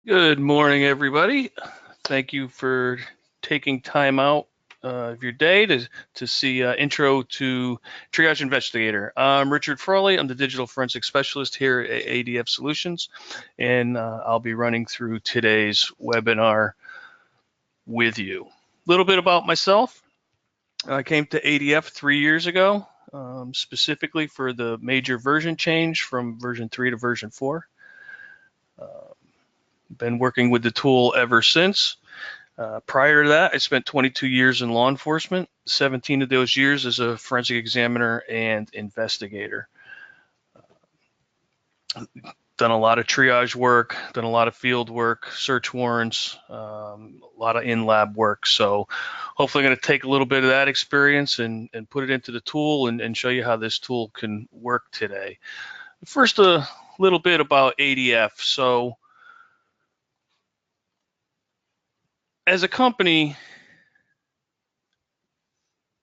Good morning, everybody. Thank you for taking time out of your day to see intro to Triage Investigator. I'm Richard Frawley. I'm the digital forensic specialist here at ADF Solutions, and I'll be running through today's webinar with you. A little bit about myself. I came to ADF 3 years ago, specifically for the major version change from version 3 to version 4. Been working with the tool ever since. Prior to that, I spent 22 years in law enforcement, 17 of those years as a forensic examiner and investigator. Done a lot of triage work, done a lot of field work, search warrants, a lot of in-lab work. So hopefully I'm going to take a little bit of that experience and put it into the tool and show you how this tool can work today. First, a little bit about ADF. So as a company,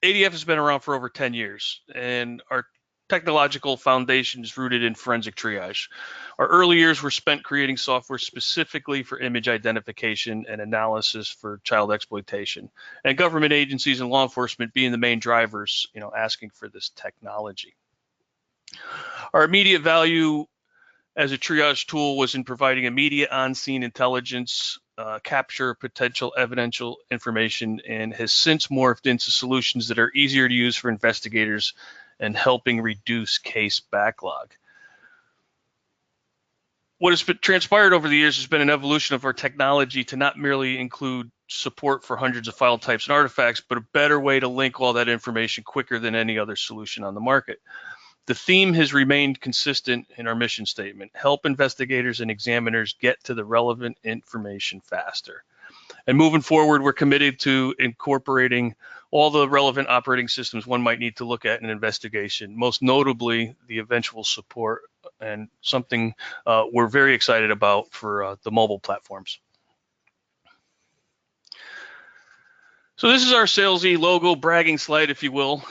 ADF has been around for over 10 years, and our technological foundation is rooted in forensic triage. Our early years were spent creating software specifically for image identification and analysis for child exploitation, and government agencies and law enforcement being the main drivers, asking for this technology. Our immediate value as a triage tool was in providing immediate on-scene intelligence, capture potential evidential information, and has since morphed into solutions that are easier to use for investigators and helping reduce case backlog. What has been transpired over the years has been an evolution of our technology to not merely include support for hundreds of file types and artifacts, but a better way to link all that information quicker than any other solution on the market. The theme has remained consistent in our mission statement: help investigators and examiners get to the relevant information faster. And moving forward, we're committed to incorporating all the relevant operating systems one might need to look at in an investigation, most notably the eventual support, and something we're very excited about for the mobile platforms. So this is our salesy logo bragging slide, if you will,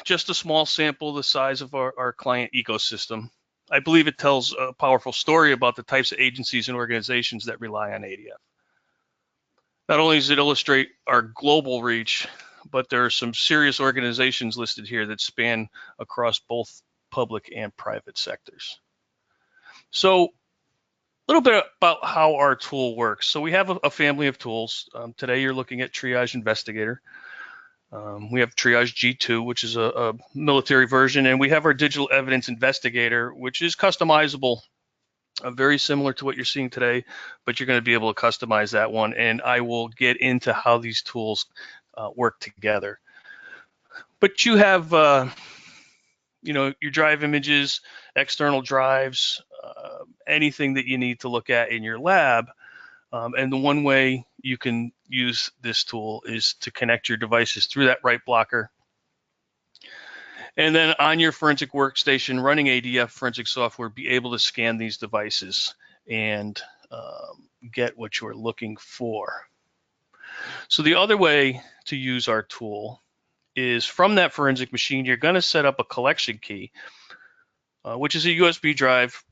just a small sample the size of our client ecosystem. I believe it tells a powerful story about the types of agencies and organizations that rely on ADF. Not only does it illustrate our global reach, but there are some serious organizations listed here that span across both public and private sectors. So a little bit about how our tool works. So we have a family of tools. Today you're looking at Triage Investigator. We have Triage G2, which is a military version, and we have our Digital Evidence Investigator, which is customizable, very similar to what you're seeing today, but you're going to be able to customize that one, and I will get into how these tools work together. But you have, your drive images, external drives, anything that you need to look at in your lab. And the one way you can use this tool is to connect your devices through that right blocker. And then on your forensic workstation, running ADF forensic software, be able to scan these devices and get what you're looking for. So the other way to use our tool is from that forensic machine, you're going to set up a collection key, which is a USB drive,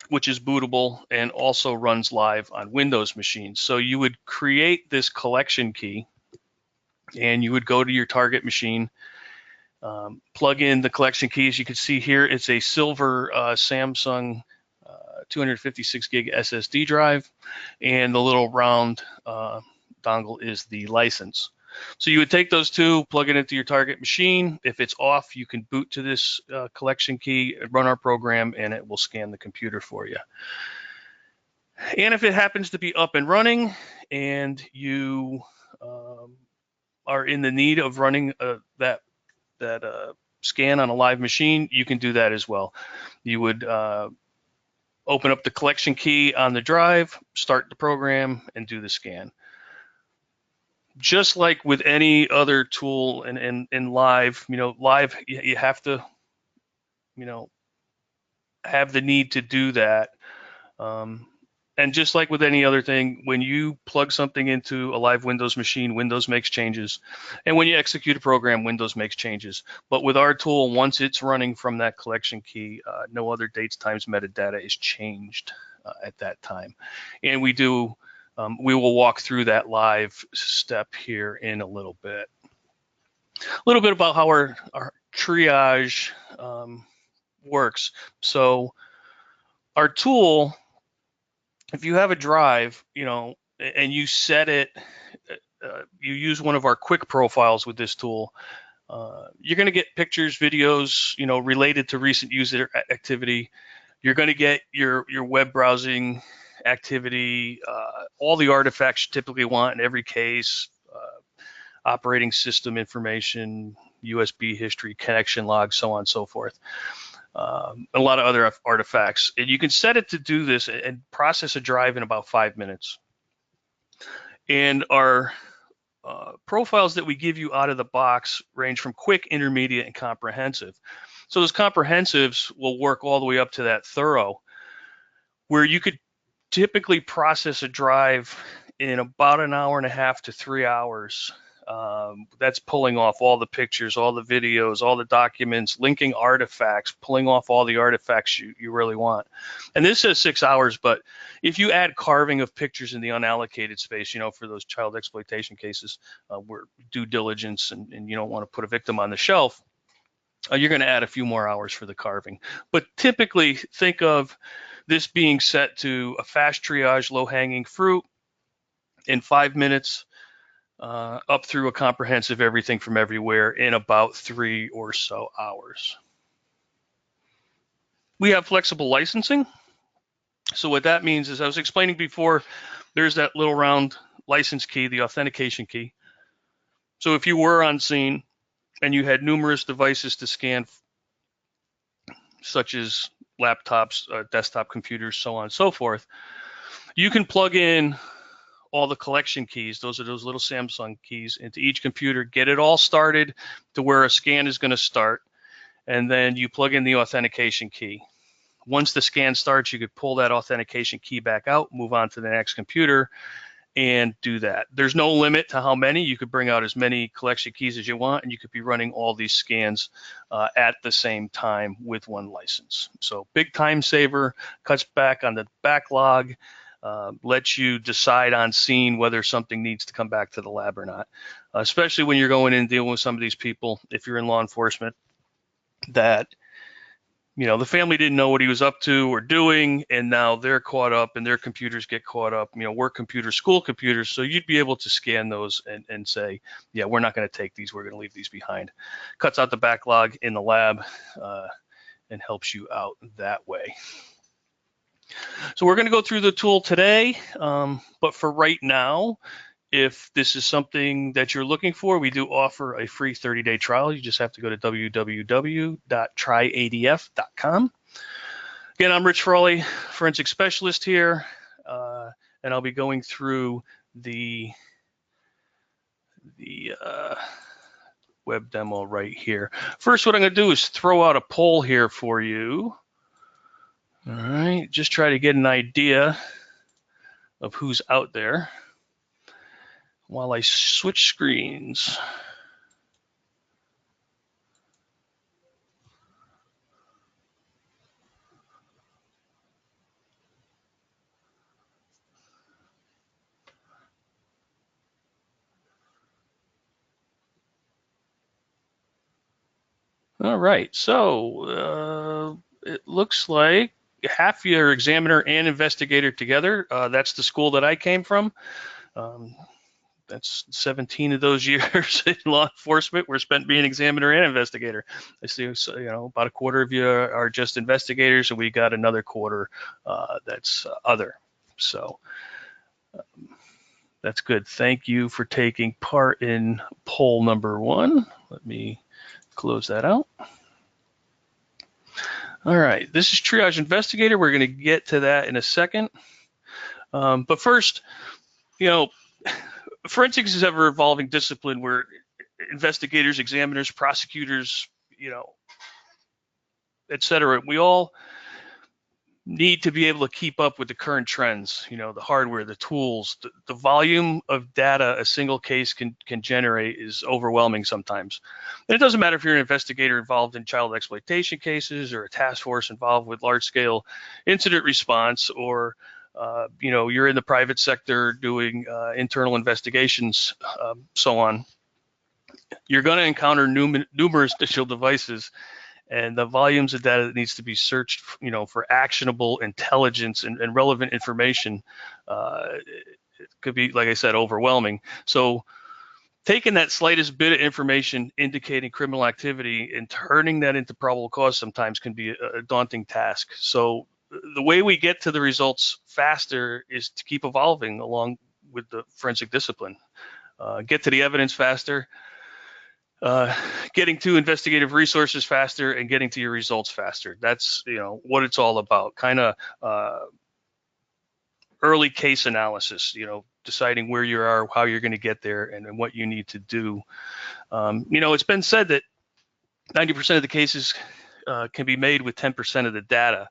which is bootable and also runs live on Windows machines. So you would create this collection key and you would go to your target machine, plug in the collection key. As you can see here, it's a silver Samsung 256 gig SSD drive, and the little round dongle is the license. So you would take those two, plug it into your target machine. If it's off, you can boot to this collection key, run our program, and it will scan the computer for you. And if it happens to be up and running and you are in the need of running that scan on a live machine, you can do that as well. You would open up the collection key on the drive, start the program, and do the scan. Just like with any other tool in live, live, you have to, have the need to do that. And just like with any other thing, when you plug something into a live Windows machine, Windows makes changes. And when you execute a program, Windows makes changes. But with our tool, once it's running from that collection key, no other dates, times, metadata is changed at that time. And we will walk through that live step here in a little bit. A little bit about how our triage works. So our tool, if you have a drive, and you set it, you use one of our quick profiles with this tool, you're going to get pictures, videos, related to recent user activity. You're going to get your web browsing activity, all the artifacts you typically want in every case, operating system information, USB history, connection logs, so on and so forth. A lot of other artifacts. And you can set it to do this and process a drive in about 5 minutes. And our profiles that we give you out of the box range from quick, intermediate, and comprehensive. So those comprehensives will work all the way up to that thorough, where you could typically process a drive in about an hour and a half to 3 hours. That's pulling off all the pictures, all the videos, all the documents, linking artifacts, pulling off all the artifacts you really want. And this says 6 hours, but if you add carving of pictures in the unallocated space, for those child exploitation cases where due diligence and you don't want to put a victim on the shelf, you're going to add a few more hours for the carving. But typically, think of this being set to a fast triage, low-hanging fruit in 5 minutes, up through a comprehensive everything from everywhere in about 3 or so hours. We have flexible licensing. So what that means is, I was explaining before, there's that little round license key, the authentication key. So if you were on scene and you had numerous devices to scan, such as laptops, desktop computers, so on and so forth, you can plug in all the collection keys. Those are those little Samsung keys into each computer, get it all started to where a scan is going to start, and then you plug in the authentication key. Once the scan starts, you could pull that authentication key back out, move on to the next computer, and do that. There's no limit to how many. You could bring out as many collection keys as you want, and you could be running all these scans at the same time with one license. So big time saver, cuts back on the backlog, lets you decide on scene whether something needs to come back to the lab or not, especially when you're going in and dealing with some of these people, if you're in law enforcement, that the family didn't know what he was up to or doing, and now they're caught up and their computers get caught up, work computers, school computers. So you'd be able to scan those and say, yeah, we're not going to take these, we're going to leave these behind. Cuts out the backlog in the lab and helps you out that way. So we're going to go through the tool today, but for right now, if this is something that you're looking for, we do offer a free 30-day trial. You just have to go to www.tryadf.com. Again, I'm Rich Frawley, forensic specialist here, and I'll be going through the web demo right here. First, what I'm going to do is throw out a poll here for you. All right, just try to get an idea of who's out there while I switch screens. All right, so it looks like half your examiner and investigator together. That's the school that I came from. That's 17 of those years in law enforcement were spent being examiner and investigator. I see, about a quarter of you are just investigators, and we got another quarter that's other. So that's good. Thank you for taking part in poll number 1. Let me close that out. All right, this is Triage Investigator. We're going to get to that in a second. But first, forensics is ever evolving discipline where investigators, examiners, prosecutors, et cetera, we all need to be able to keep up with the current trends, the hardware, the tools, the volume of data a single case can generate is overwhelming sometimes. And it doesn't matter if you're an investigator involved in child exploitation cases or a task force involved with large scale incident response, or you're in the private sector doing internal investigations, so on. You're going to encounter numerous digital devices, and the volumes of data that needs to be searched, for actionable intelligence and relevant information, it could be, like I said, overwhelming. So taking that slightest bit of information indicating criminal activity and turning that into probable cause sometimes can be a daunting task. So the way we get to the results faster is to keep evolving along with the forensic discipline. Get to the evidence faster, getting to investigative resources faster, and getting to your results faster. That's what it's all about. Kind of early case analysis. Deciding where you are, how you're going to get there, and what you need to do. It's been said that 90% of the cases can be made with 10% of the data.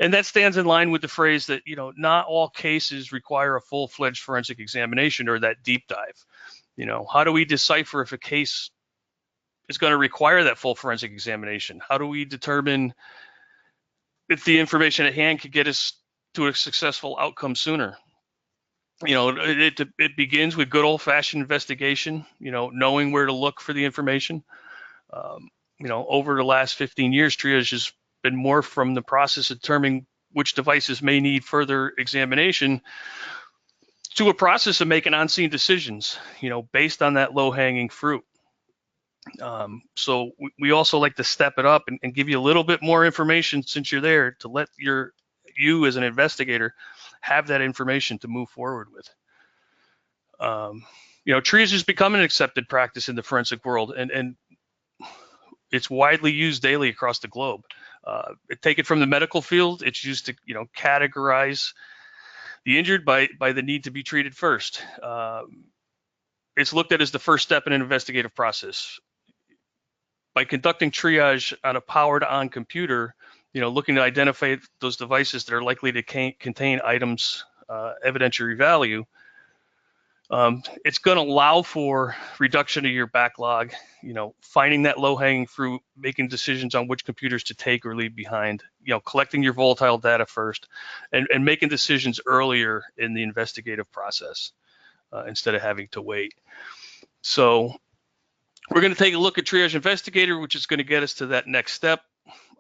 And that stands in line with the phrase that, not all cases require a full-fledged forensic examination or that deep dive. How do we decipher if a case is going to require that full forensic examination? How do we determine if the information at hand could get us to a successful outcome sooner? It begins with good old-fashioned investigation, knowing where to look for the information. Over the last 15 years, triage has been more from the process of determining which devices may need further examination to a process of making on-scene decisions, based on that low-hanging fruit. So we also like to step it up and give you a little bit more information since you're there, to let you as an investigator have that information to move forward with. Triage has become an accepted practice in the forensic world, and it's widely used daily across the globe. Take it from the medical field, it's used to categorize the injured by the need to be treated first. It's looked at as the first step in an investigative process. By conducting triage on a powered-on computer, looking to identify those devices that are likely to contain items evidentiary value, it's going to allow for reduction of your backlog, finding that low-hanging fruit, making decisions on which computers to take or leave behind, collecting your volatile data first, and making decisions earlier in the investigative process instead of having to wait. So we're going to take a look at Triage Investigator, which is going to get us to that next step,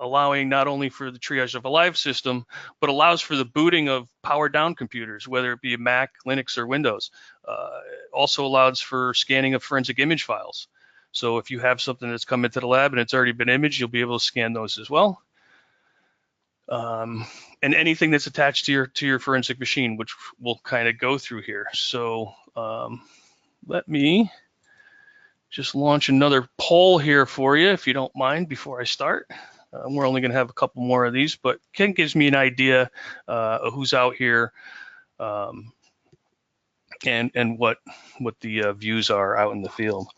allowing not only for the triage of a live system, but allows for the booting of powered down computers, whether it be a Mac, Linux, or Windows. It also allows for scanning of forensic image files. So if you have something that's come into the lab and it's already been imaged, you'll be able to scan those as well. And anything that's attached to your forensic machine, which we'll kind of go through here. So let me just launch another poll here for you, if you don't mind, before I start. We're only going to have a couple more of these, but Ken gives me an idea of who's out here and what the views are out in the field.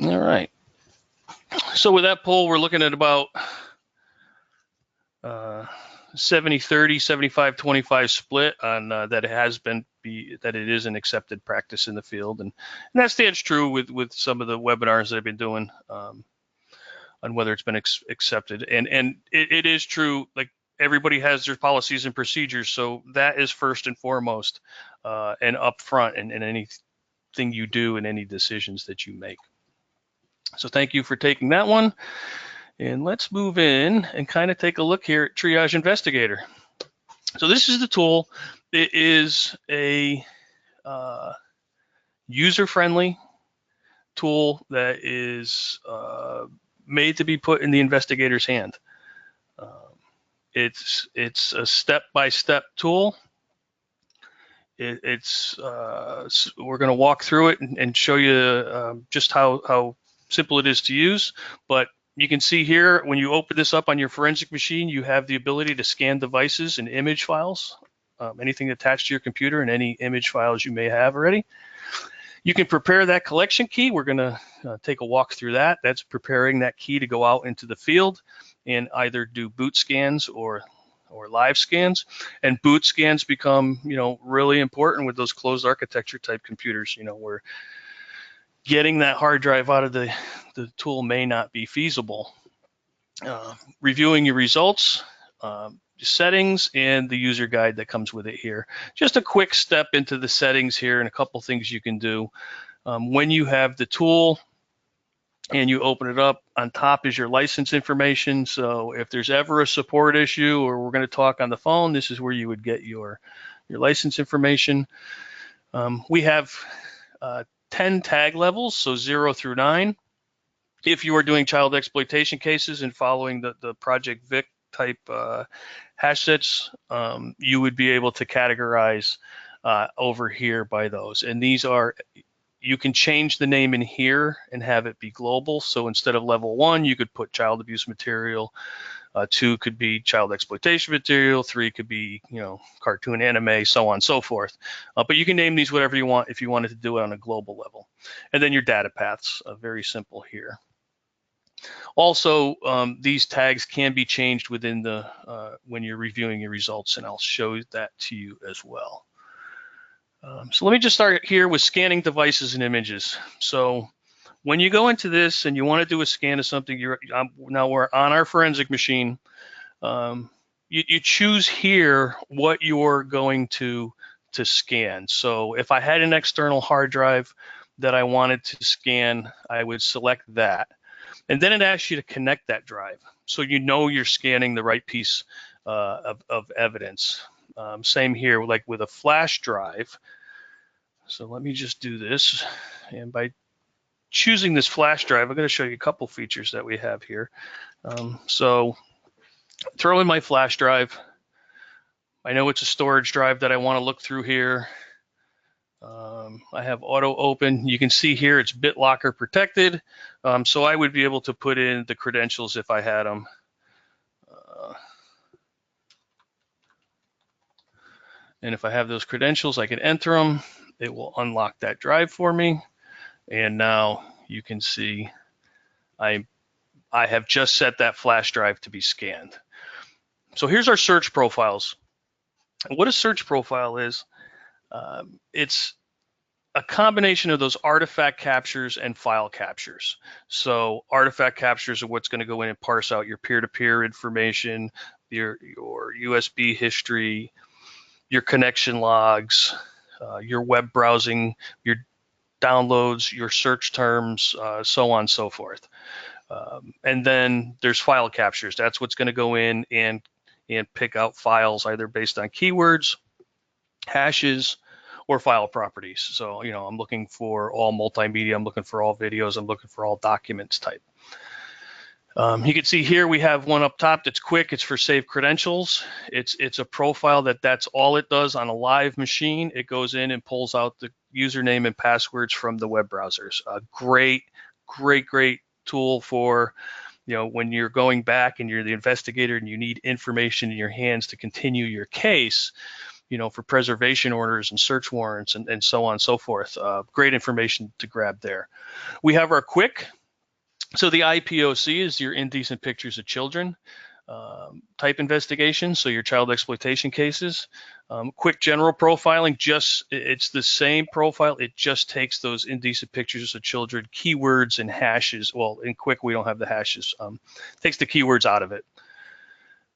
All right. So with that poll, we're looking at about 70-30, 75-25 split on that it is an accepted practice in the field, and that stands true with some of the webinars that I've been doing on whether it's been accepted, and it is true. Like, everybody has their policies and procedures, so that is first and foremost and upfront in anything you do and any decisions that you make. So thank you for taking that one. And let's move in and kind of take a look here at Triage Investigator. So this is the tool. It is a user-friendly tool that is made to be put in the investigator's hand. It's a step-by-step tool. We're going to walk through it and show you just how simple it is to use. But you can see here, when you open this up on your forensic machine, you have the ability to scan devices and image files, anything attached to your computer and any image files you may have already. You can prepare that collection key. We're going to take a walk through that. That's preparing that key to go out into the field and either do boot scans or live scans. And boot scans become, really important with those closed architecture type computers, where getting that hard drive out of the tool may not be feasible. Reviewing your results, settings, and the user guide that comes with it here. Just a quick step into the settings here and a couple things you can do. When you have the tool and you open it up, on top is your license information. So if there's ever a support issue or we're going to talk on the phone, this is where you would get your license information. We have 10 tag levels, so 0 through 9. If you are doing child exploitation cases and following the Project Vic type hash sets, you would be able to categorize over here by those. And these are, you can change the name in here and have it be global. So instead of level 1, you could put child abuse material. 2 could be child exploitation material. 3 could be, cartoon, anime, so on and so forth. But you can name these whatever you want if you wanted to do it on a global level. And then your data paths, very simple here. Also, these tags can be changed within when you're reviewing your results, and I'll show that to you as well. So let me just start here with scanning devices and images. So when you go into this and you want to do a scan of something, now we're on our forensic machine. You choose here what you're going to scan. So if I had an external hard drive that I wanted to scan, I would select that. And then it asks you to connect that drive, so you're scanning the right piece of evidence. Same here, like with a flash drive. So let me just do this. And by choosing this flash drive, I'm going to show you a couple features that we have here. So throw in my flash drive. I know it's a storage drive that I want to look through here. I have auto open. You can see here it's BitLocker protected. So I would be able to put in the credentials if I had them. And if I have those credentials, I can enter them. It will unlock that drive for me. And now you can see I have just set that flash drive to be scanned. So here's our search profiles. What a search profile is, it's a combination of those artifact captures and file captures. So artifact captures are what's going to go in and parse out your peer-to-peer information, your USB history, your connection logs, your web browsing, your downloads, your search terms, so on and so forth. And then there's file captures. That's what's going to go in and pick out files either based on keywords, hashes, or file properties. So, I'm looking for all multimedia, I'm looking for all videos, I'm looking for all documents type. You can see here we have one up top that's quick. It's for saved credentials. It's a profile that's all it does on a live machine. It goes in and pulls out the username and passwords from the web browsers. A great tool for, when you're going back and you're the investigator and you need information in your hands to continue your case, for preservation orders and search warrants and so on and so forth. Great information to grab there. We have our quick. So the IPOC is your indecent pictures of children type investigation. So your child exploitation cases. Quick general profiling, it's the same profile. It just takes those indecent pictures of children, keywords and hashes. Well, in quick, we don't have the hashes. Takes the keywords out of it.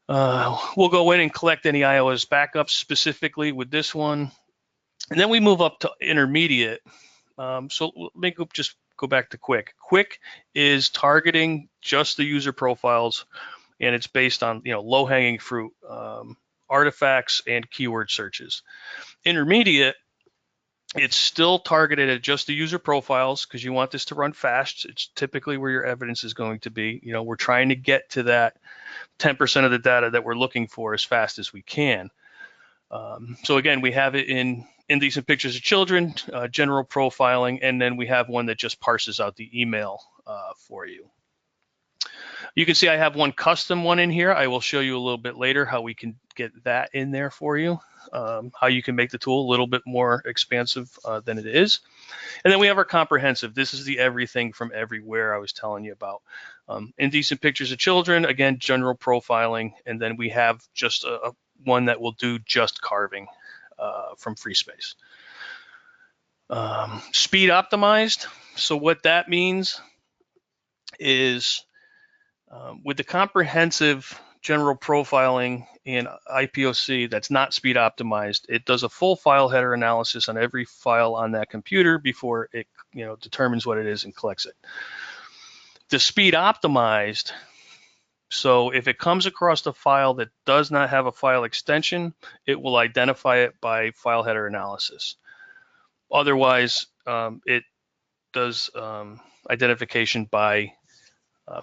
We'll go in and collect any iOS backups specifically with this one. And then we move up to intermediate. So let me just go back to quick. Quick is targeting just the user profiles, and it's based on low-hanging fruit, artifacts and keyword searches. Intermediate, it's still targeted at just the user profiles because you want this to run fast. It's typically where your evidence is going to be. We're trying to get to that 10% of the data that we're looking for as fast as we can. So again, we have it in indecent pictures of children, general profiling, and then we have one that just parses out the email for you. You can see I have one custom one in here. I will show you a little bit later how we can get that in there for you, how you can make the tool a little bit more expansive than it is. And then we have our comprehensive. This is the everything from everywhere I was telling you about. Indecent pictures of children, again, general profiling, and then we have just one that will do just carving from free space. Speed optimized. So what that means is with the comprehensive general profiling in IPOC that's not speed optimized, it does a full file header analysis on every file on that computer before it determines what it is and collects it. The speed optimized, so if it comes across a file that does not have a file extension, it will identify it by file header analysis. Otherwise, it does identification by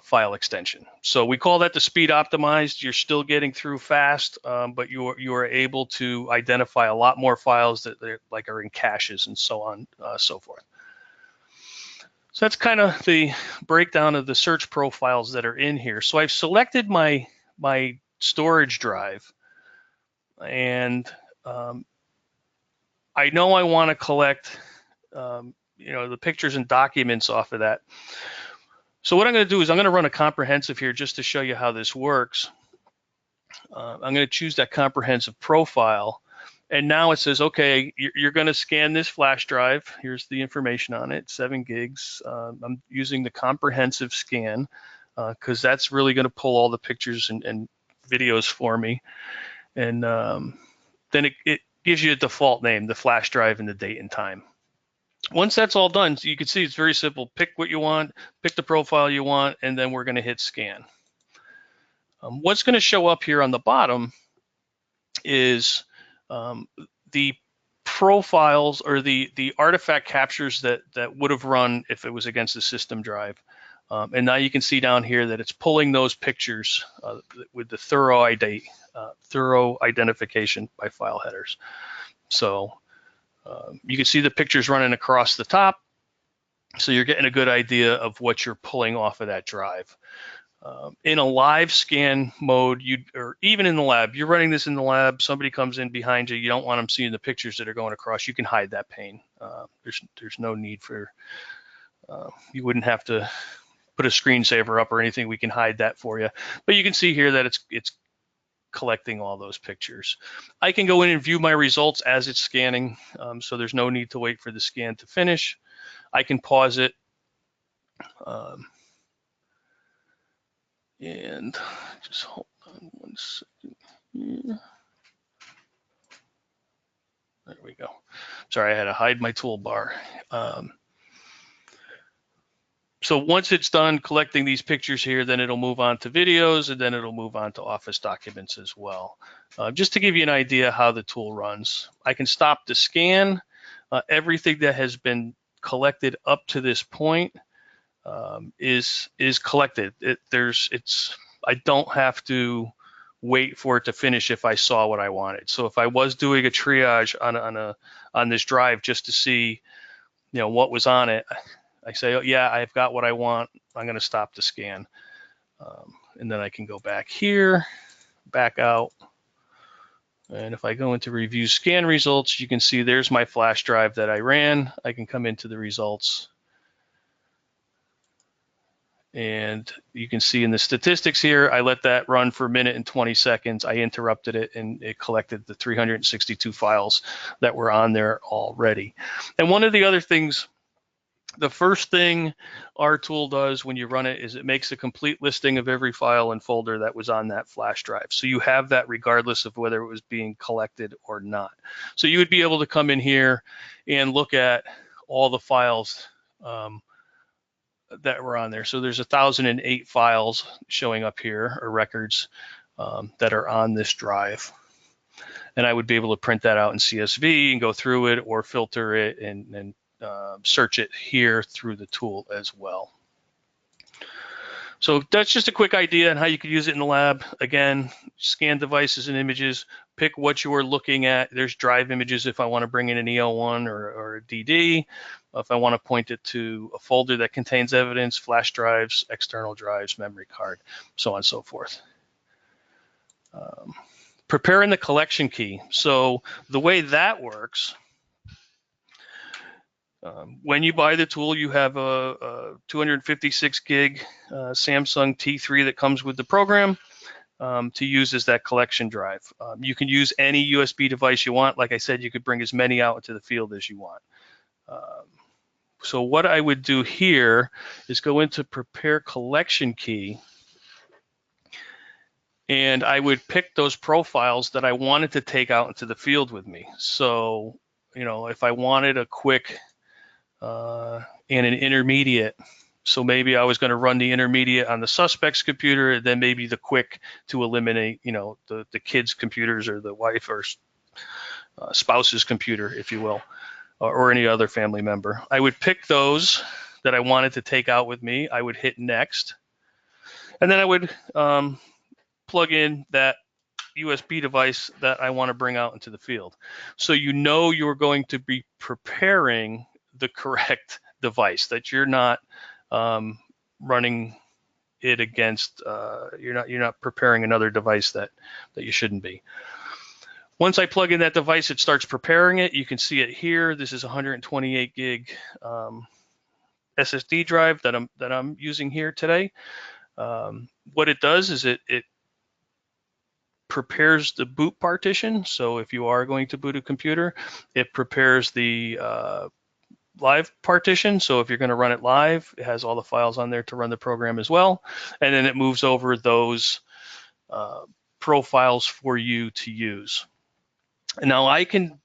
file extension. So we call that the speed optimized. You're still getting through fast, but you are able to identify a lot more files that are in caches and so on, so forth. So that's kind of the breakdown of the search profiles that are in here. So I've selected my storage drive, and I know I want to collect the pictures and documents off of that. So what I'm going to do is I'm going to run a comprehensive here just to show you how this works. I'm going to choose that comprehensive profile. And now it says, okay, you're going to scan this flash drive. Here's the information on it, 7 gigs. I'm using the comprehensive scan because that's really going to pull all the pictures and videos for me. And then it gives you a default name, the flash drive, and the date and time. Once that's all done, so you can see it's very simple. Pick what you want, pick the profile you want, and then we're going to hit scan. What's going to show up here on the bottom is the profiles or the artifact captures that would have run if it was against the system drive. And now you can see down here that it's pulling those pictures with the thorough identification by file headers. So you can see the pictures running across the top, so you're getting a good idea of what you're pulling off of that drive. In a live scan mode, or even in the lab, you're running this in the lab, somebody comes in behind you, you don't want them seeing the pictures that are going across, you can hide that pane. There's no need for, you wouldn't have to put a screensaver up or anything, we can hide that for you. But you can see here that it's collecting all those pictures. I can go in and view my results as it's scanning, so there's no need to wait for the scan to finish. I can pause it, and just hold on 1 second here. There we go. Sorry, I had to hide my toolbar. So once it's done collecting these pictures here, then it'll move on to videos, and then it'll move on to Office documents as well. Just to give you an idea how the tool runs, I can stop the scan. Everything that has been collected up to this point is collected. I don't have to wait for it to finish if I saw what I wanted. So if I was doing a triage on this drive just to see, what was on it, I say, oh, yeah, I've got what I want. I'm going to stop the scan. And then I can go back here, back out. And if I go into review scan results, you can see there's my flash drive that I ran. I can come into the results. And you can see in the statistics here, I let that run for 1 minute and 20 seconds. I interrupted it, and it collected the 362 files that were on there already. And one of the other things, the first thing our tool does when you run it is it makes a complete listing of every file and folder that was on that flash drive. So you have that regardless of whether it was being collected or not. So you would be able to come in here and look at all the files that were on there. So there's 1,008 files showing up here, or records that are on this drive. And I would be able to print that out in CSV and go through it, or filter it and search it here through the tool as well. So that's just a quick idea on how you could use it in the lab. Again, scan devices and images, pick what you are looking at. There's drive images if I want to bring in an EL1 or a DD. If I want to point it to a folder that contains evidence, flash drives, external drives, memory card, so on and so forth. Preparing the collection key. So the way that works, when you buy the tool, you have a 256 gig Samsung T3 that comes with the program to use as that collection drive. You can use any USB device you want. Like I said, you could bring as many out into the field as you want. So what I would do here is go into prepare collection key, and I would pick those profiles that I wanted to take out into the field with me. So, you know, if I wanted a quick and an intermediate, so maybe I was going to run the intermediate on the suspect's computer, and then maybe the quick to eliminate, you know, the kid's computers or the wife or spouse's computer, if you will, or any other family member. I would pick those that I wanted to take out with me. I would hit next, and then I would plug in that USB device that I want to bring out into the field. So you know you're going to be preparing the correct device, that you're not running it against, you're not preparing another device that you shouldn't be. Once I plug in that device, it starts preparing it. You can see it here. This is a 128 gig SSD drive that I'm using here today. What it does is it prepares the boot partition. So if you are going to boot a computer, it prepares the live partition. So if you're going to run it live, it has all the files on there to run the program as well. And then it moves over those profiles for you to use. And now I can,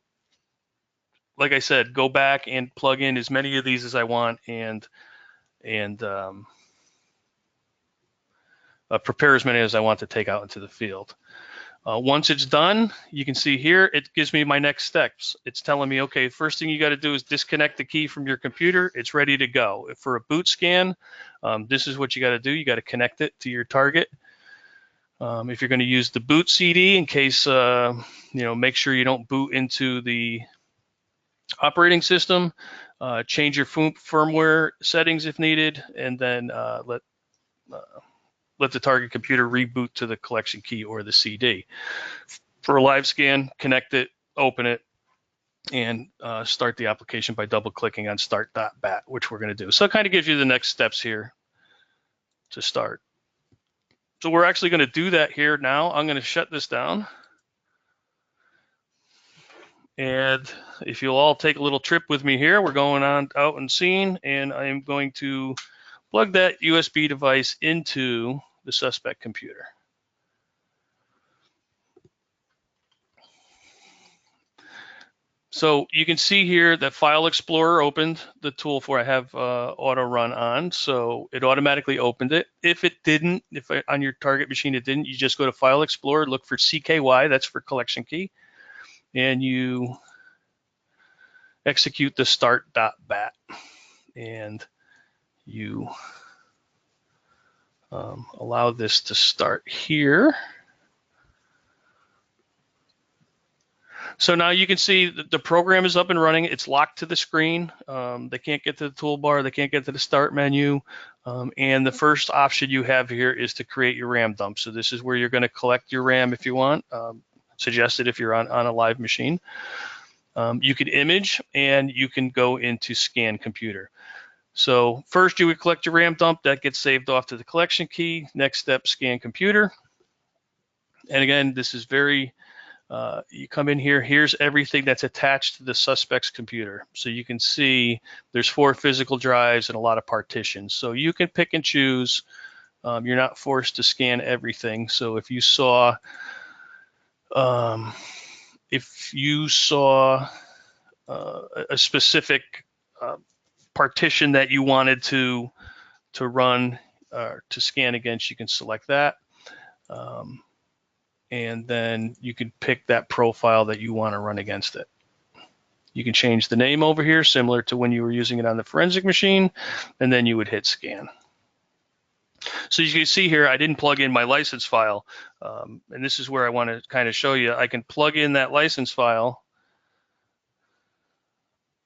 like I said, go back and plug in as many of these as I want and prepare as many as I want to take out into the field. Once it's done, you can see here, it gives me my next steps. It's telling me, okay, first thing you got to do is disconnect the key from your computer. It's ready to go. For a boot scan, this is what you got to do. You got to connect it to your target. If you're going to use the boot CD, in case, you know, make sure you don't boot into the operating system, change your firmware settings if needed, and then let the target computer reboot to the collection key or the CD. For a live scan, connect it, open it, and start the application by double-clicking on start.bat, which we're going to do. So it kind of gives you the next steps here to start. So we're actually going to do that here now. I'm going to shut this down. And if you'll all take a little trip with me here, we're going on out and scene, and I'm going to plug that USB device into the suspect computer. So you can see here that File Explorer opened the tool for I have auto run on, so it automatically opened it. If it didn't, if on your target machine it didn't, you just go to File Explorer, look for CKY, that's for collection key, and you execute the start.bat, and you allow this to start here. So now you can see that the program is up and running. It's locked to the screen. They can't get to the toolbar. They can't get to the start menu. And the first option you have here is to create your RAM dump. So this is where you're going to collect your RAM if you want. Suggested if you're on a live machine. You could image, and you can go into scan computer. So first you would collect your RAM dump. That gets saved off to the collection key. Next step, scan computer. And again, this is very, you come in here, here's everything that's attached to the suspect's computer. So you can see there's 4 physical drives and a lot of partitions. So you can pick and choose. You're not forced to scan everything. So if you saw, a specific partition that you wanted to run to scan against, you can select that. And then you can pick that profile that you want to run against it. You can change the name over here, similar to when you were using it on the forensic machine, and then you would hit scan. So you can see here, I didn't plug in my license file. And this is where I want to kind of show you. I can plug in that license file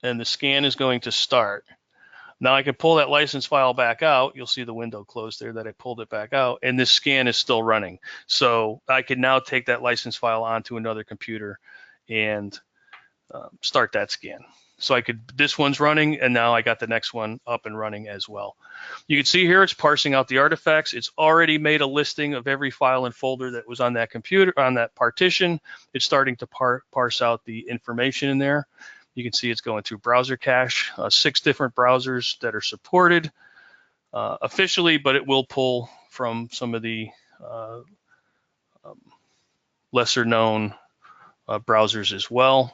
and the scan is going to start. Now I can pull that license file back out. You'll see the window closed there that I pulled it back out, and this scan is still running. So I can now take that license file onto another computer and start that scan. So this one's running, and now I got the next one up and running as well. You can see here it's parsing out the artifacts. It's already made a listing of every file and folder that was on that computer, on that partition. It's starting to parse out the information in there. You can see it's going through browser cache, 6 different browsers that are supported officially, but it will pull from some of the lesser known browsers as well.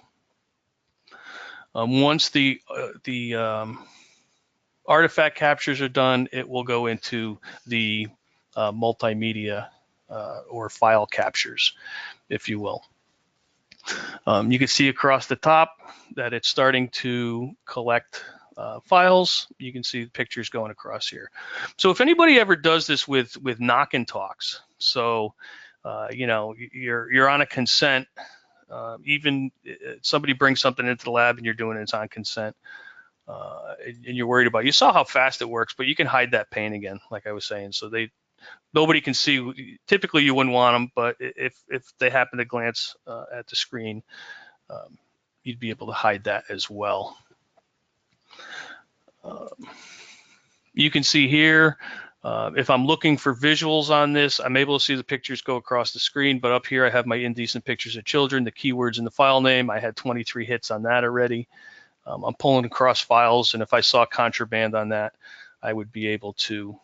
Once the artifact captures are done, it will go into the multimedia or file captures, if you will. You can see across the top that it's starting to collect files. You can see the pictures going across here. So if anybody ever does this with knock and talks, so you know, you're on a consent, even somebody brings something into the lab and you're doing it's on consent, and you're worried about, you saw how fast it works, but you can hide that pane again, like I was saying. So nobody can see. Typically you wouldn't want them, but if they happen to glance at the screen, you'd be able to hide that as well. You can see here, if I'm looking for visuals on this, I'm able to see the pictures go across the screen, but up here I have my indecent pictures of children, the keywords in the file name. I had 23 hits on that already. I'm pulling across files, and if I saw contraband on that, I would be able to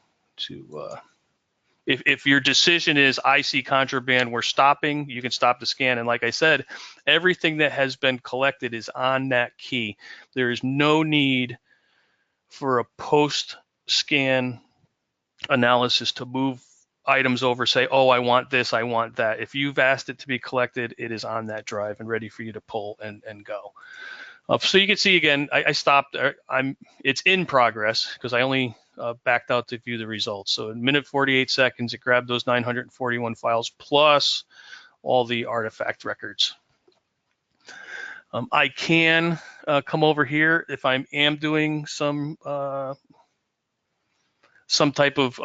if your decision is I see contraband, we're stopping, you can stop the scan. And like I said, everything that has been collected is on that key. There is no need for a post-scan analysis to move items over, say, oh, I want this, I want that. If you've asked it to be collected, it is on that drive and ready for you to pull and go. So you can see again, I stopped. It's in progress because I only backed out to view the results. So in 1:48 seconds, it grabbed those 941 files plus all the artifact records. I can come over here if I am doing some type of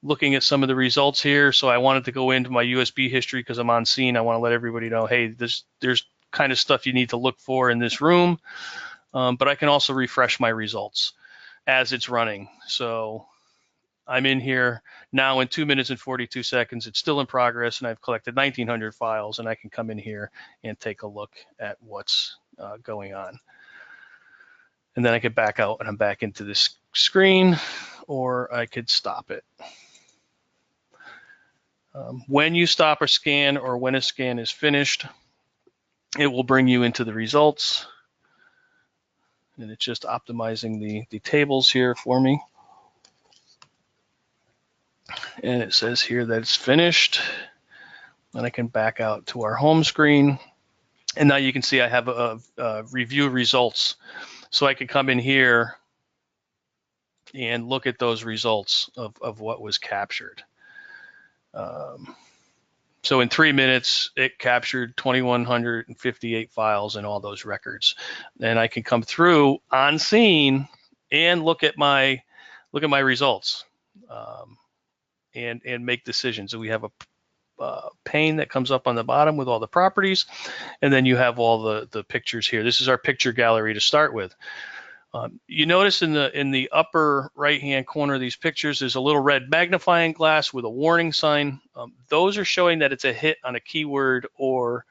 looking at some of the results here. So I wanted to go into my USB history because I'm on scene. I want to let everybody know, hey, there's kind of stuff you need to look for in this room. But I can also refresh my results as it's running. So I'm in here now in 2 minutes and 42 seconds. It's still in progress, and I've collected 1,900 files, and I can come in here and take a look at what's going on. And then I could back out and I'm back into this screen, or I could stop it. When you stop a scan or when a scan is finished, it will bring you into the results. And it's just optimizing the tables here for me. And it says here that it's finished. And I can back out to our home screen. And now you can see I have a review results. So I can come in here and look at those results of what was captured. So in 3 minutes, it captured 2,158 files and all those records. And I can come through on scene and look at my results and make decisions. So we have a pane that comes up on the bottom with all the properties, and then you have all the pictures here. This is our picture gallery to start with. You notice in the upper right-hand corner of these pictures, there's a little red magnifying glass with a warning sign. Those are showing that it's a hit on a keyword or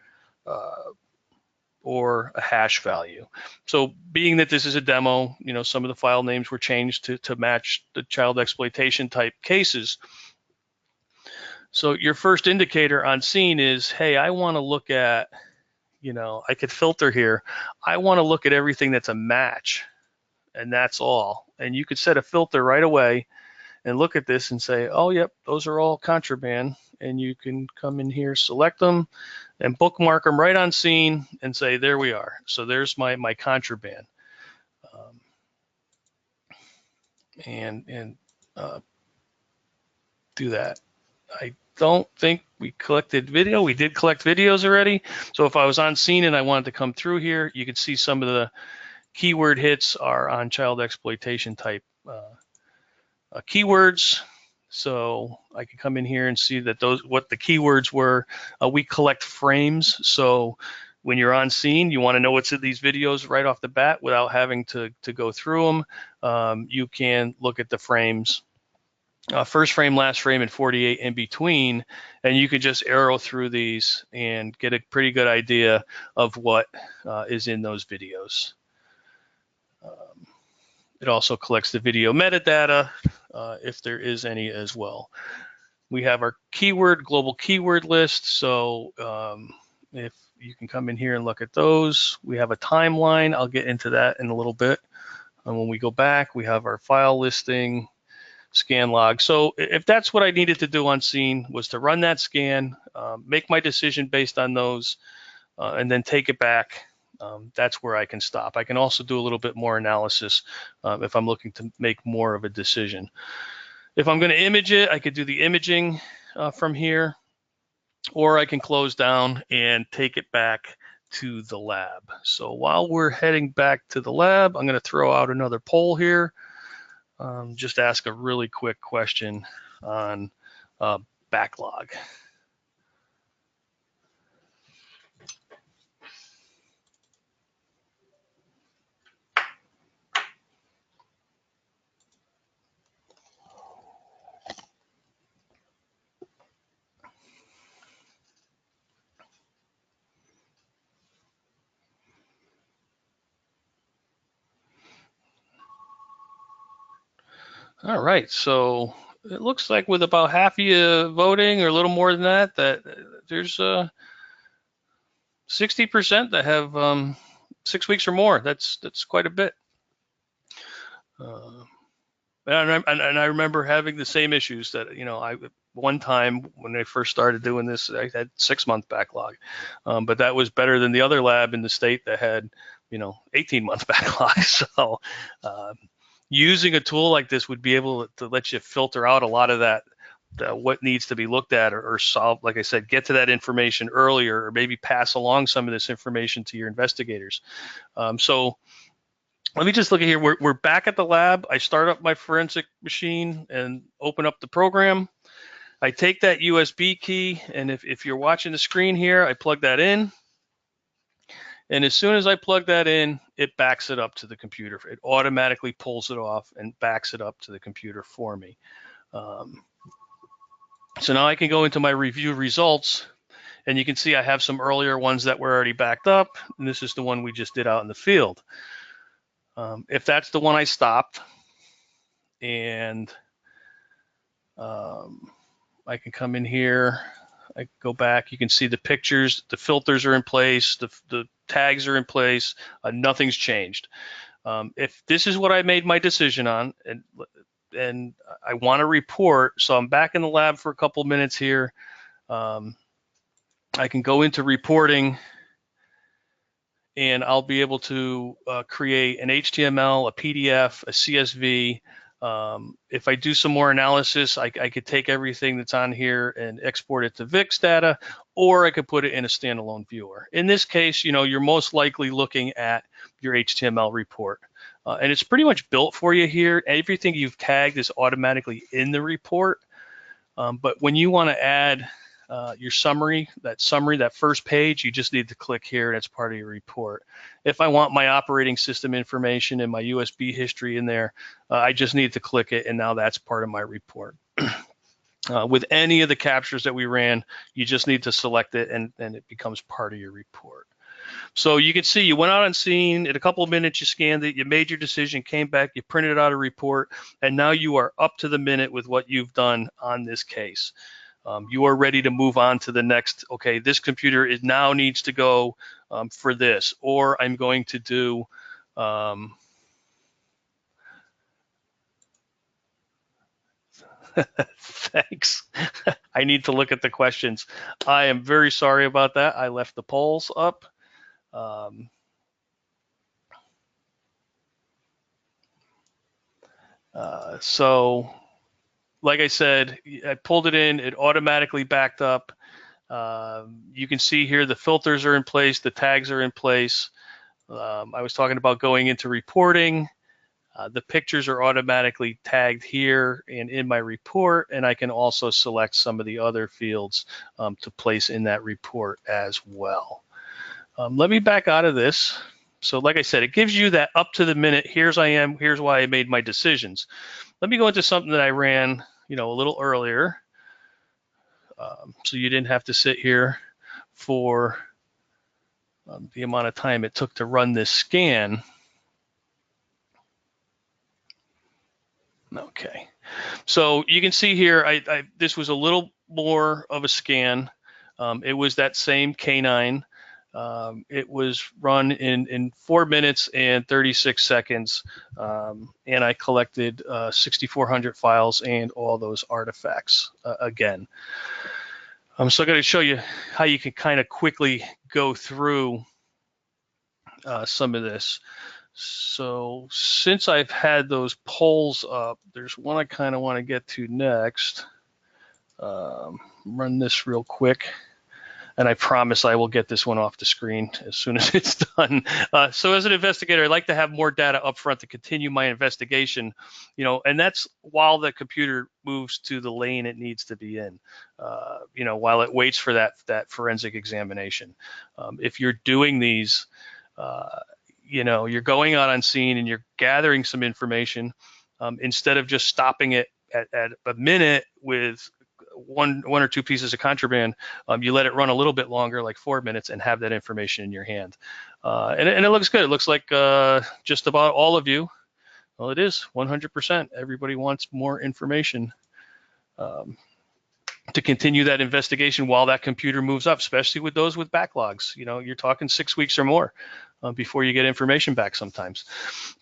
a hash value. So being that this is a demo, you know, some of the file names were changed to match the child exploitation type cases. So your first indicator on scene is, hey, I want to look at, you know, I could filter here. I want to look at everything that's a match. And that's all. And you could set a filter right away and look at this and say, oh, yep, those are all contraband. And you can come in here, select them, and bookmark them right on scene and say, there we are. So there's my contraband. And do that. I don't think we collected video. We did collect videos already. So if I was on scene and I wanted to come through here, you could see some of the keyword hits are on child exploitation type keywords. So I can come in here and see that those what the keywords were. We collect frames. So when you're on scene, you want to know what's in these videos right off the bat without having to go through them. You can look at the frames. First frame, last frame, and 48 in between, and you could just arrow through these and get a pretty good idea of what is in those videos. It also collects the video metadata, if there is any as well. We have our global keyword list, so if you can come in here and look at those. We have a timeline. I'll get into that in a little bit. And when we go back, we have our file listing, scan log. So if that's what I needed to do on scene, was to run that scan, make my decision based on those, and then take it back, that's where I can stop. I can also do a little bit more analysis if I'm looking to make more of a decision. If I'm going to image it, I could do the imaging from here, or I can close down and take it back to the lab. So while we're heading back to the lab, I'm going to throw out another poll here. Just ask a really quick question on backlog. All right, so it looks like with about half of you voting, or a little more than that, that there's 60% that have 6 weeks or more. That's quite a bit. And I remember having the same issues that, one time when I first started doing this, I had 6-month backlog, but that was better than the other lab in the state that had, 18-month backlog. So using a tool like this would be able to let you filter out a lot of that, what needs to be looked at or solved. Like I said, get to that information earlier, or maybe pass along some of this information to your investigators. So let me just look at here. We're back at the lab. I start up my forensic machine and open up the program. I take that USB key, and if you're watching the screen here, I plug that in. And as soon as I plug that in, it backs it up to the computer. It automatically pulls it off and backs it up to the computer for me. So now I can go into my review results, and you can see I have some earlier ones that were already backed up, and this is the one we just did out in the field. If that's the one I stopped, and I can come in here, I go back, you can see the pictures, the filters are in place, the tags are in place, nothing's changed. If this is what I made my decision on, and I want to report, so I'm back in the lab for a couple minutes here, I can go into reporting, and I'll be able to create an HTML, a PDF, a CSV. If I do some more analysis, I could take everything that's on here and export it to VIX data, or I could put it in a standalone viewer. In this case, you're most likely looking at your HTML report. And it's pretty much built for you here. Everything you've tagged is automatically in the report. But when you want to add your summary, that first page, you just need to click here and it's part of your report. If I want my operating system information and my USB history in there, I just need to click it, and now that's part of my report. With any of the captures that we ran, you just need to select it and it becomes part of your report. So you can see you went out on scene, in a couple of minutes you scanned it, you made your decision, came back, you printed out a report, and now you are up to the minute with what you've done on this case. You are ready to move on to the next, okay, this computer now needs to go for this, or I'm going to do thanks. I need to look at the questions. I am very sorry about that. I left the polls up. So like I said, I pulled it in, it automatically backed up. You can see here the filters are in place, the tags are in place. I was talking about going into reporting. The pictures are automatically tagged here and in my report, and I can also select some of the other fields to place in that report as well. Let me back out of this. So like I said, it gives you that up to the minute, here's I am, here's why I made my decisions. Let me go into something that I ran, a little earlier. So you didn't have to sit here for the amount of time it took to run this scan. Okay, so you can see here, this was a little more of a scan. It was that same canine. It was run in 4 minutes and 36 seconds, and I collected 6,400 files and all those artifacts again. So I'm going to show you how you can kind of quickly go through some of this. So since I've had those polls up, there's one I kind of want to get to next. Run this real quick. And I promise I will get this one off the screen as soon as it's done. So as an investigator, I like to have more data up front to continue my investigation, and that's while the computer moves to the lane it needs to be in, while it waits for that forensic examination. If you're doing these, you're going out on scene and you're gathering some information, instead of just stopping it at a minute with one or two pieces of contraband, you let it run a little bit longer, like 4 minutes, and have that information in your hand. And it looks good. It looks like just about all of you, well, it is 100%. Everybody wants more information to continue that investigation while that computer moves up, especially with those with backlogs. You're talking 6 weeks or more before you get information back sometimes.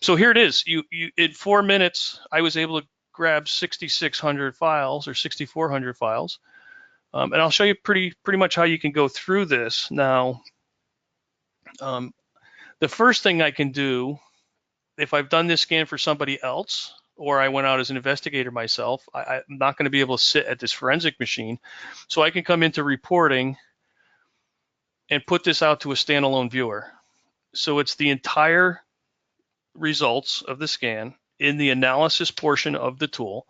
So here it is. You in 4 minutes, I was able to grab 6,600 files or 6,400 files. And I'll show you pretty much how you can go through this. Now, the first thing I can do, if I've done this scan for somebody else, or I went out as an investigator myself, I'm not going to be able to sit at this forensic machine. So I can come into reporting and put this out to a standalone viewer. So it's the entire results of the scan in the analysis portion of the tool,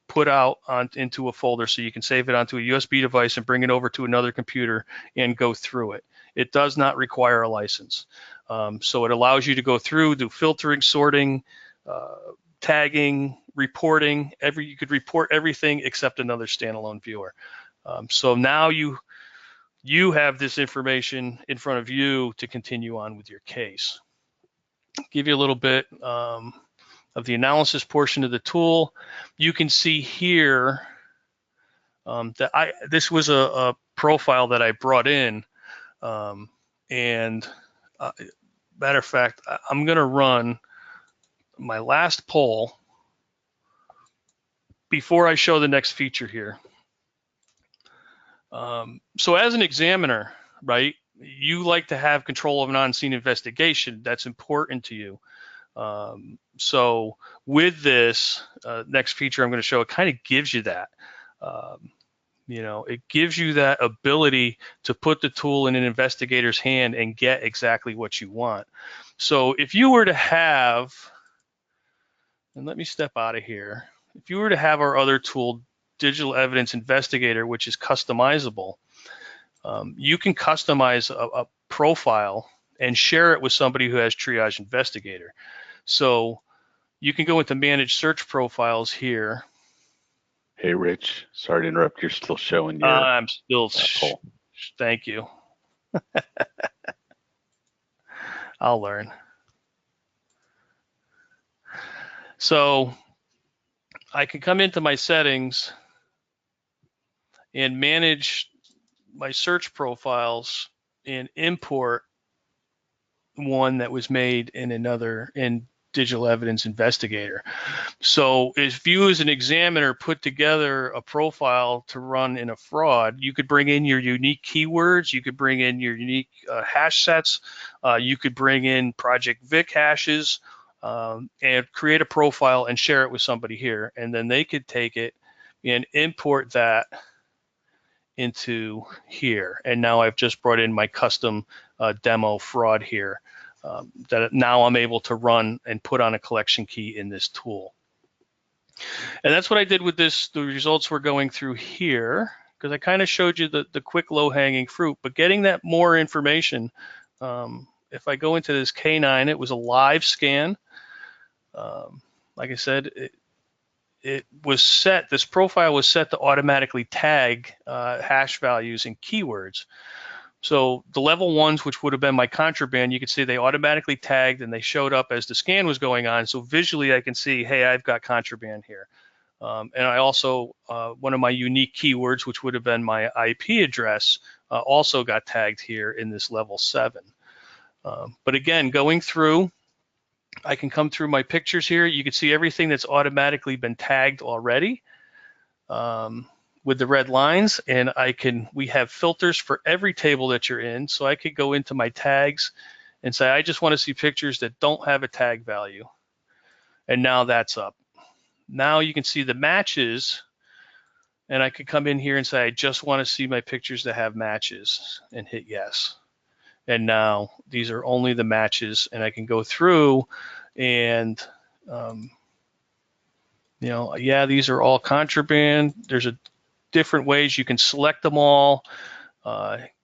put out into a folder so you can save it onto a USB device and bring it over to another computer and go through it. It does not require a license. So it allows you to go through, do filtering, sorting, tagging, reporting. You could report everything except another standalone viewer. So now you have this information in front of you to continue on with your case. Give you a little bit of the analysis portion of the tool. You can see here that this was a profile that I brought in, and matter of fact, I'm going to run my last poll before I show the next feature here. So as an examiner, right, you like to have control of an on-scene investigation. That's important to you. So with this next feature I'm going to show, it kind of gives you that. It gives you that ability to put the tool in an investigator's hand and get exactly what you want. So if you were to have, and let me step out of here, if you were to have our other tool, Digital Evidence Investigator, which is customizable, you can customize a profile and share it with somebody who has Triage Investigator. So you can go into Manage Search Profiles here. Hey, Rich. Sorry to interrupt. You're still showing your I'm still. Thank you. I'll learn. So I can come into my settings and manage my search profiles and import one that was made in Digital Evidence Investigator. So if you as an examiner put together a profile to run in a fraud, you could bring in your unique keywords, you could bring in your unique hash sets, you could bring in Project Vic hashes, and create a profile and share it with somebody here. And then they could take it, and import that into here. And now I've just brought in my custom demo fraud here that now I'm able to run and put on a collection key in this tool. And that's what I did with this. The results we're going through here, because I kind of showed you the quick low-hanging fruit, but getting that more information, if I go into this K9, it was a live scan. Like I said, it was set, this profile was set to automatically tag hash values and keywords. So the level ones, which would have been my contraband, you could see they automatically tagged and they showed up as the scan was going on. So visually I can see, hey, I've got contraband here. And I also, one of my unique keywords, which would have been my IP address, also got tagged here in this level 7. But again, going through, I can come through my pictures here. You can see everything that's automatically been tagged already with the red lines, and we have filters for every table that you're in. So I could go into my tags and say, I just want to see pictures that don't have a tag value. And now that's up. Now you can see the matches, and I could come in here and say, I just want to see my pictures that have matches, and hit yes. And now these are only the matches, and I can go through and, yeah, these are all contraband. There's different ways you can select them all,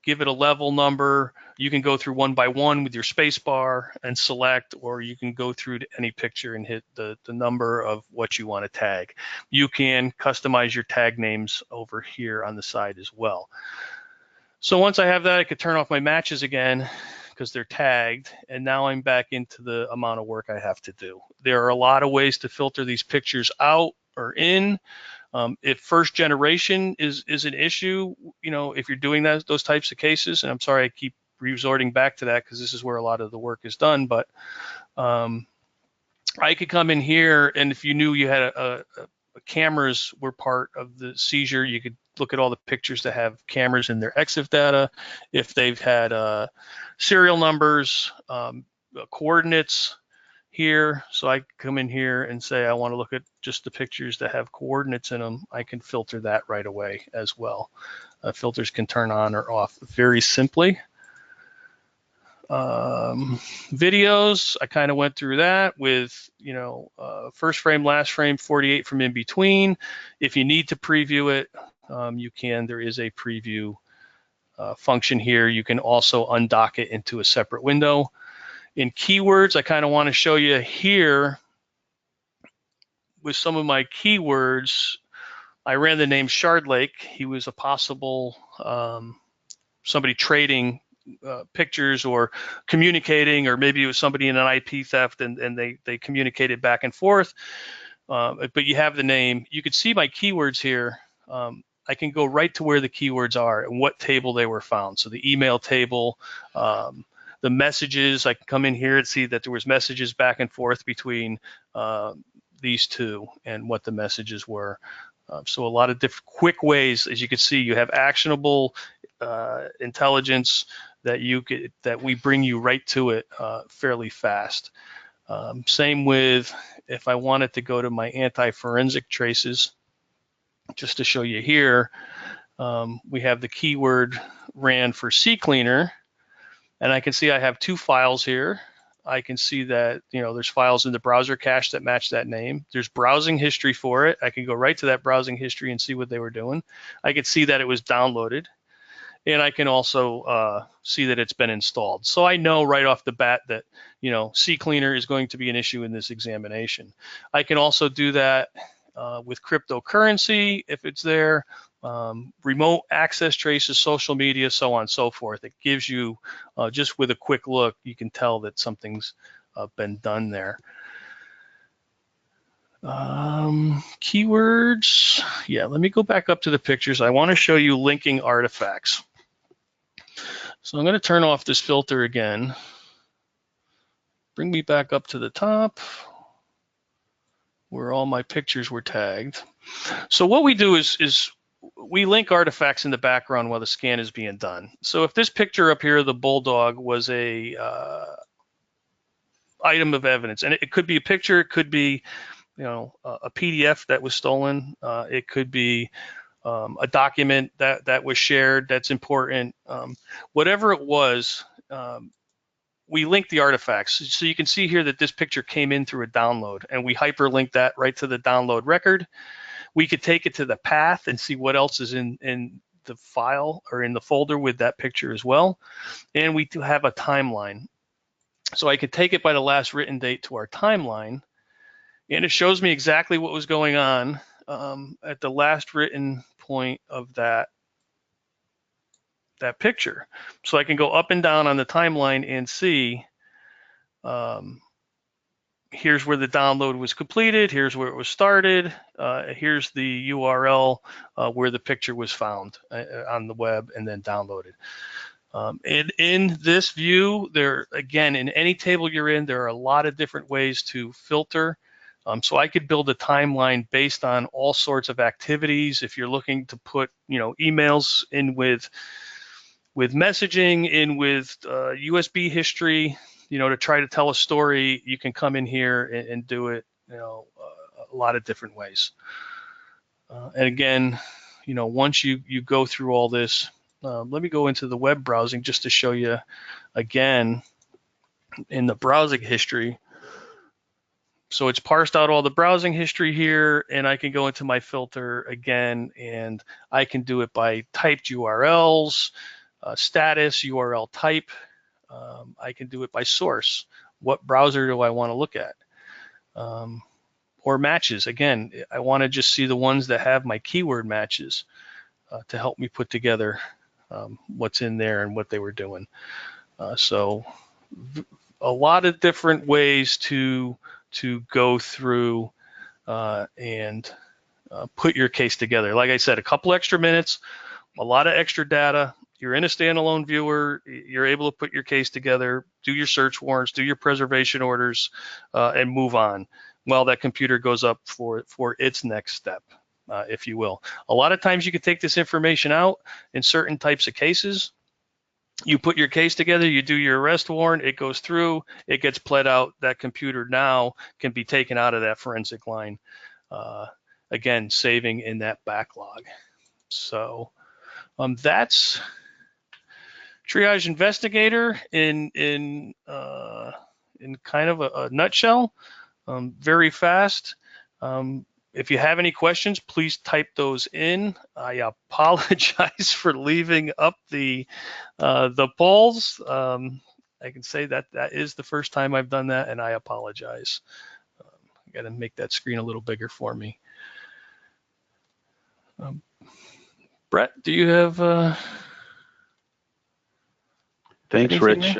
give it a level number. You can go through one by one with your space bar and select, or you can go through to any picture and hit the number of what you want to tag. You can customize your tag names over here on the side as well. So once I have that, I could turn off my matches again because they're tagged, and now I'm back into the amount of work I have to do. There are a lot of ways to filter these pictures out or in. If first generation is an issue, if you're doing those types of cases, and I'm sorry I keep resorting back to that because this is where a lot of the work is done, but I could come in here, and if you knew you had cameras were part of the seizure, you could look at all the pictures that have cameras in their EXIF data. If they've had serial numbers, coordinates here, so I come in here and say I want to look at just the pictures that have coordinates in them. I can filter that right away as well. Filters can turn on or off very simply. Videos, I kind of went through that with, first frame, last frame, 48 from in between. If you need to preview it, you can. There is a preview function here. You can also undock it into a separate window. In keywords, I kind of want to show you here with some of my keywords. I ran the name Shard Lake. He was a possible somebody trading pictures or communicating, or maybe it was somebody in an IP theft and they communicated back and forth. But you have the name. You can see my keywords here. I can go right to where the keywords are and what table they were found. So the email table, the messages, I can come in here and see that there was messages back and forth between these two and what the messages were. So a lot of different quick ways, as you can see, you have actionable intelligence that we bring you right to it fairly fast. Same with if I wanted to go to my anti-forensic traces, just to show you here, we have the keyword ran for CCleaner, and I can see I have 2 files here. I can see that, there's files in the browser cache that match that name. There's browsing history for it. I can go right to that browsing history and see what they were doing. I can see that it was downloaded, and I can also see that it's been installed. So I know right off the bat that, CCleaner is going to be an issue in this examination. I can also do that with cryptocurrency if it's there, remote access traces, social media, so on and so forth. It gives you, just with a quick look, you can tell that something's been done there. Keywords, yeah, let me go back up to the pictures. I want to show you linking artifacts. So I'm going to turn off this filter again. Bring me back up to the top where all my pictures were tagged. So what we do is we link artifacts in the background while the scan is being done. So if this picture up here, the bulldog, was a item of evidence, and it could be a picture, it could be a PDF that was stolen. It could be a document that was shared that's important. Whatever it was, we link the artifacts. So you can see here that this picture came in through a download, and we hyperlink that right to the download record. We could take it to the path and see what else is in the file or in the folder with that picture as well. And we do have a timeline. So I could take it by the last written date to our timeline, and it shows me exactly what was going on at the last written point of that picture. So I can go up and down on the timeline and see here's where the download was completed, here's where it was started, here's the URL where the picture was found on the web and then downloaded. And in this view, again, in any table you're in, there are a lot of different ways to filter. So I could build a timeline based on all sorts of activities. If you're looking to put, emails in with messaging, in with USB history, to try to tell a story, you can come in here and do it, a lot of different ways. And again, once you go through all this, let me go into the web browsing just to show you again in the browsing history. So it's parsed out all the browsing history here, and I can go into my filter again, and I can do it by typed URLs, status, URL type. I can do it by source. What browser do I want to look at? Or matches. Again, I want to just see the ones that have my keyword matches to help me put together what's in there and what they were doing. So a lot of different ways to go through and put your case together. Like I said, a couple extra minutes, a lot of extra data. You're in a standalone viewer. You're able to put your case together, do your search warrants, do your preservation orders, and move on while that computer goes up for its next step, if you will. A lot of times you can take this information out in certain types of cases. You put your case together, you do your arrest warrant, it goes through, it gets pled out. That computer now can be taken out of that forensic line, again, saving in that backlog. So that's Triage Investigator in kind of a nutshell. Very fast. If you have any questions, please type those in. I apologize for leaving up the polls. I can say that is the first time I've done that, and I apologize. I got to make that screen a little bigger for me. Brett, do you have? Thanks, Rich.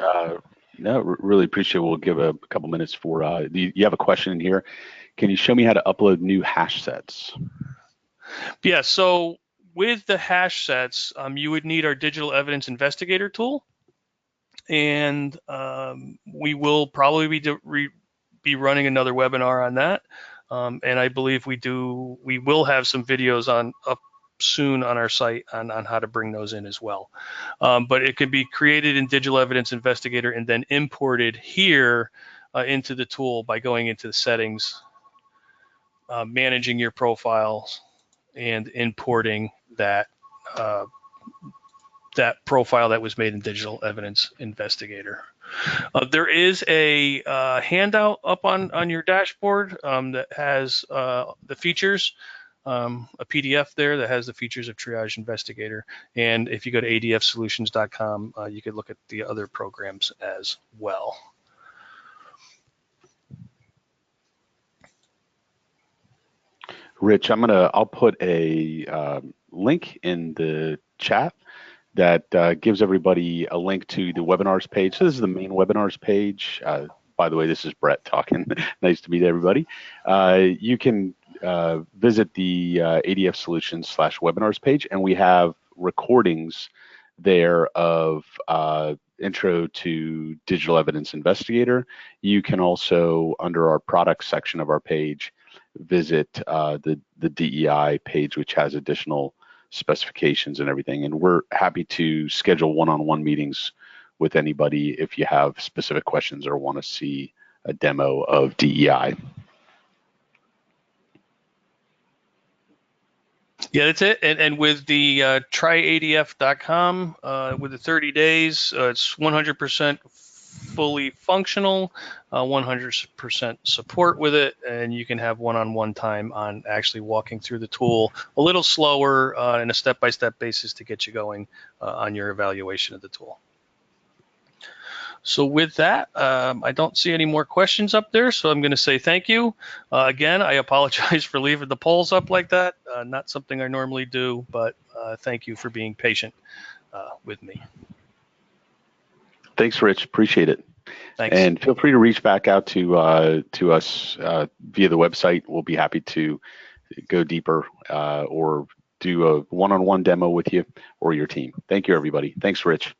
No, really appreciate it. We'll give a couple minutes for, you have a question in here. Can you show me how to upload new hash sets? Yeah, so with the hash sets, you would need our Digital Evidence Investigator tool. And we will probably be running another webinar on that. And I believe we will have some videos up soon on our site on how to bring those in as well. But it can be created in Digital Evidence Investigator and then imported here into the tool by going into the settings, managing your profiles, and importing that profile that was made in Digital Evidence Investigator. There is a handout up on your dashboard that has the features, a PDF there that has the features of Triage Investigator. And if you go to adfsolutions.com, you could look at the other programs as well. Rich, I'll put a link in the chat that gives everybody a link to the webinars page. So this is the main webinars page. By the way, this is Brett talking. Nice to meet everybody. You can visit the ADF Solutions /webinars page, and we have recordings there of intro to Digital Evidence Investigator. You can also, under our products section of our page, visit the DEI page, which has additional specifications and everything. And we're happy to schedule one-on-one meetings with anybody if you have specific questions or want to see a demo of DEI. Yeah, that's it. And with the tryadf.com, with the 30 days, it's 100% fully functional, 100% support with it, and you can have one-on-one time on actually walking through the tool a little slower in a step-by-step basis to get you going on your evaluation of the tool. So with that, I don't see any more questions up there, so I'm going to say thank you. Again, I apologize for leaving the polls up like that. Not something I normally do, but thank you for being patient with me. Thanks, Rich. Appreciate it. Thanks. And feel free to reach back out to us via the website. We'll be happy to go deeper or do a one-on-one demo with you or your team. Thank you, everybody. Thanks, Rich.